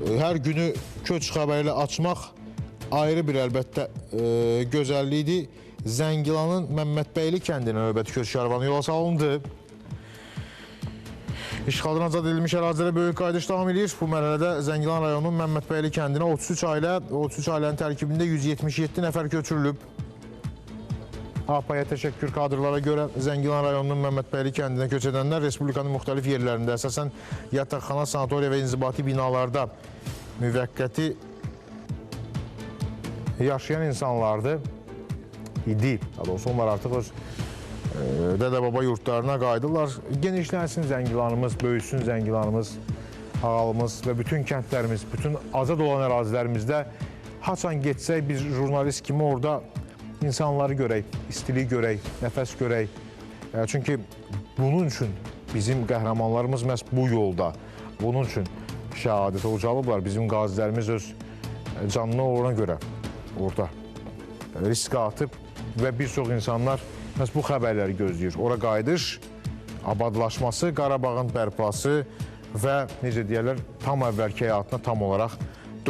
Hər günü köç xəbəri ilə açmaq ayrı bir əlbəttə gözəlliyidir. Zəngilanın Məmmədbəyli kəndinə növbəti köç karvanı yola salındı. İşğaldan azad edilmiş ərazilərə böyük qayıdış davam edir. Bu mərhələdə Zəngilan rayonunun Məmmədbəyli kəndinə 33 ailənin tərkibində 177 nəfər köçürülüb. APAya təşəkkür kadrlara görə Zəngilan rayonunun Məmmədbəyli kəndinə köç edənlər Respublikanın müxtəlif yerlərində, əsasən yataqxana, sanatoriya və inzibati binalarda müvəqqəti yaşayan insanlardır idi. Daha doğrusu onlar artıq öz dədə-baba yurtlarına qayıdırlar. Genişlənsin Zəngilanımız, böyüsün Zəngilanımız, ağalımız və bütün kəndlərimiz, bütün azad olan ərazilərimizdə haçan getsək biz jurnalist kimi orada insanları görək, istilik görək, nəfəs görək. Çünki bunun üçün bizim qəhrəmanlarımız məhz bu yolda, bunun üçün şəhadətə ucalıblar. Bizim qazilərimiz öz canını ona görə orada riskə atıb və bir çox insanlar məhz bu xəbərləri gözləyir. Ora qayıdış, abadlaşması, Qarabağın bərpası və necə deyərlər, tam əvvəlki həyatına tam olaraq